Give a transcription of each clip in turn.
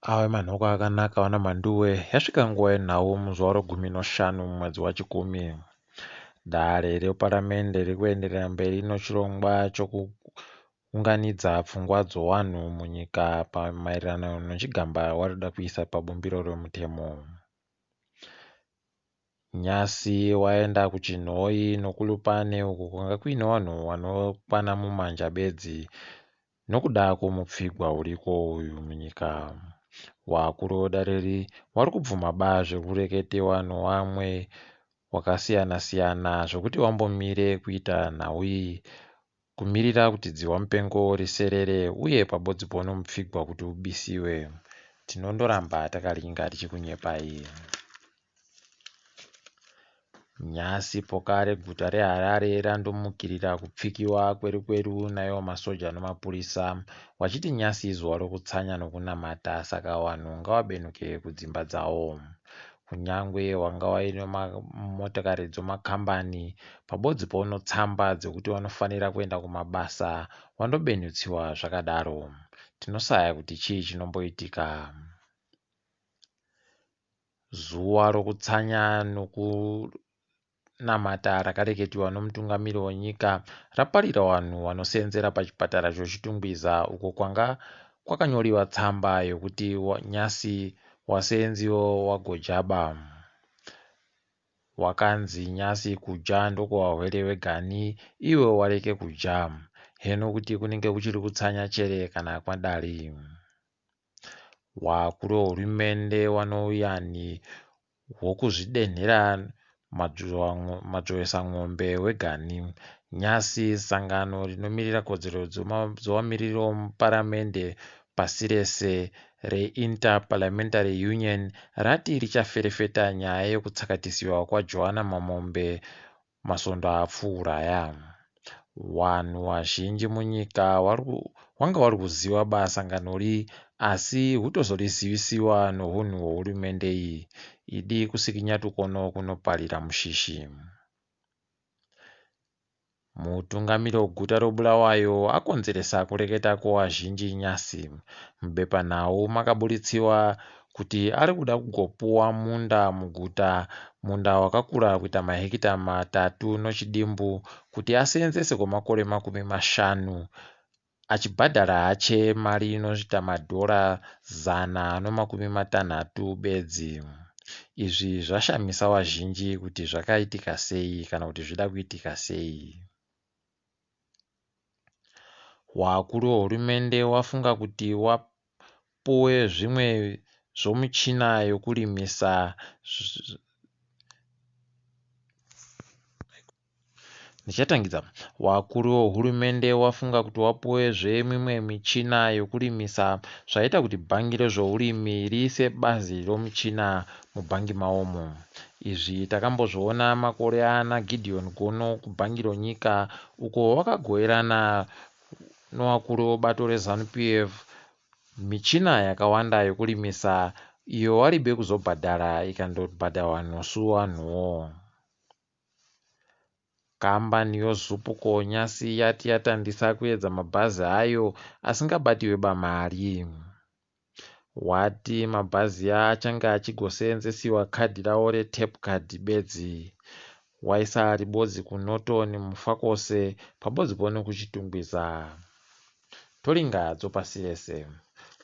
Awe manhoko akanaka wana Mhanduwe, yasvika nguva yenhau muzuva ro15 mwedzi waChikumi. Dare reparamende riri kuenderera mberi nechirongwa chokuunganidza pfungwa dzowanhu munyika maererano nechigamba warikuda kuisa pabumbiro remutemo. Nyasi waenda kuchinhoi nokulupane uko kwanga kuine vanhu vanokwana mumanja bedzi nokuda kwomupfigwa uriko uyu munyika. Wakuru wedareri vari kubvuma baa zvekureketewa nevamwe wakasiyana-siyana zvokuti wambomire kuita nhau iyi kumirira kuti dzihwa mupengo riserere uye pabodzi nomupfigwa kuti ubisiwe. Tinondoramba takalinga tichikunyepai. Nyasi poka reguta reHarare randomukirira kupfikiwa kweru naivo masoja nemapurisa vachiti nyasi izuva rokutsanya nokunamata, saka vanhu ngavabenuke kudzimba dzavo. Kunyangwe wanga waine motokari dzomakambani pabodzi tsamba dzekuti vanofanira kuenda kumabasa vandobenutsiwa zvakadaro. Tinosaya kuti chii chinomboitika. Zuva rokutsanya nokunamata rakareketiwa nomutungamiri wenyika raparira vanhu vanosenzera pachipatara chochitungwiza uko kwanga kwakanyoriwa tsamba yokuti nyasi wasenziwo wagojaba. Wakanzi nyasi kuja ndokwavawere vegani iwe wareke kuja. Heno kuti kunenge kuchiri kutsanya chere kana kwadari. Wakuru wehurumende wanouyani hwokuzvidenhera madzvowesa mwombe wegani. Nyasi sangano rinomirira kodzero dzovamiriri vomuparamende pasi rese reInter-Parliamentary Union rati richaferefeta nyaya yokutsakatisiwa kwaJohana Mamombe masvondo apfuuraya. Vanhu vazhinji munyika vanga vari kuziva sangano iri, asi hutozorizivisiwa nohunhu hwehurumende iyi idi kusikinya tukono kunoparira mushishi. Mutungamiri weguta reBulawayo akonzeresa kureketa kwevazhinji nyasi. Mubepanhau makabuditsiwa kuti ari kuda kugopuwa munda muguta, munda wakakura kuita mahekita 3 nechidimbu kuti asenzese kwemakore 50 achibhadhara hache mari inosvika madhora 160 bedzi. Izvi zvashamisa vazhinji kuti zvakaitika sei kana kuti zvida kuitika sei. Wakuru wehurumende wafunga kuti wapuwe zvimwe zvomuchina yokurimisa Wakuru wehurumende wafunga kuti wapuwezve mimwe michina yokurimisa zvaita kuti bhangi rezvourimi riise bazi romuchina mubhangi mawomo. Izvi takambozviona makore ana Gideon Gono kubhangi renyika uko wakagoverana nevakuru vebato reZANU-PF michina yakawanda yokurimisa iyo waribe kuzobhadhara ikandobhadharwa nesu vanhuwo. Kambani yoZupuco nyasi yati yatandisa kuedza mabhazi ayo asingabatiwe bamari. Wati mabhazi achange achigosenzesiwa kadhi rawo reTap Card bedzi. Waisa ribodzi kuNorton, muFakose pabodzi nekuchitungwiza. Toringa dzopasi rese.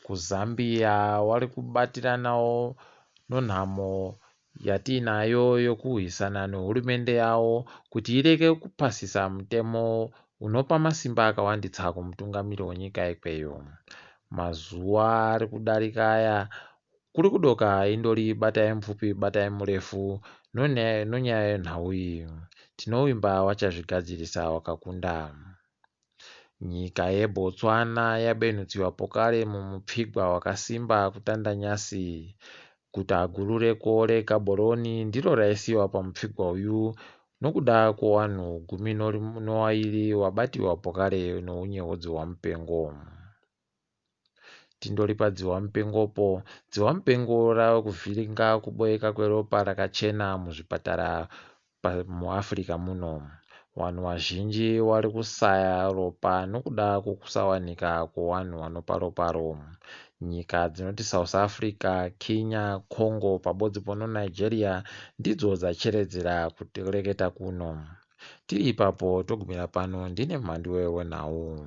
KuZambia vari kubatiranawo nonhamo yatiinayo yokurwisana nehurumende yavo kuti ireke kupasisa mutemo unopa masimba akawandisa kumutungamiri wenyika ikweyo. Mazuva ari kudarika aya kuri kudoka indori batai mupfupi batai murefu nonyaya yenhau iyi. Tinovimba vachazvigadzirisa wakakunda. Nyika yeBotswana yabenutsiwa pokare mumupfigwa wakasimba kutanda nyasi. Guta guru reGaborone ndiro raisiwa pamupfigwa uyu nokuda kwevanhu 12 vabatiwa pokare nounyeudzwi hwamupengo. Tindori padzihwamupengopo, dzihwamupengo rave kuvhiringa kuboeka kweropa rakachena muzvipatara muAfrica muno. Vanhu vazhinji vari kusaya ropa nokuda kwekusawanika kwevanhu vanopa roparo. Nyika dzinoti South Africa, Kenya, Congo pabodzi pono Nigeria ndidzo dzacheredzera kureketa kuno. Tiri ipapo togumira pano, ndine Mhanduwe weNhau.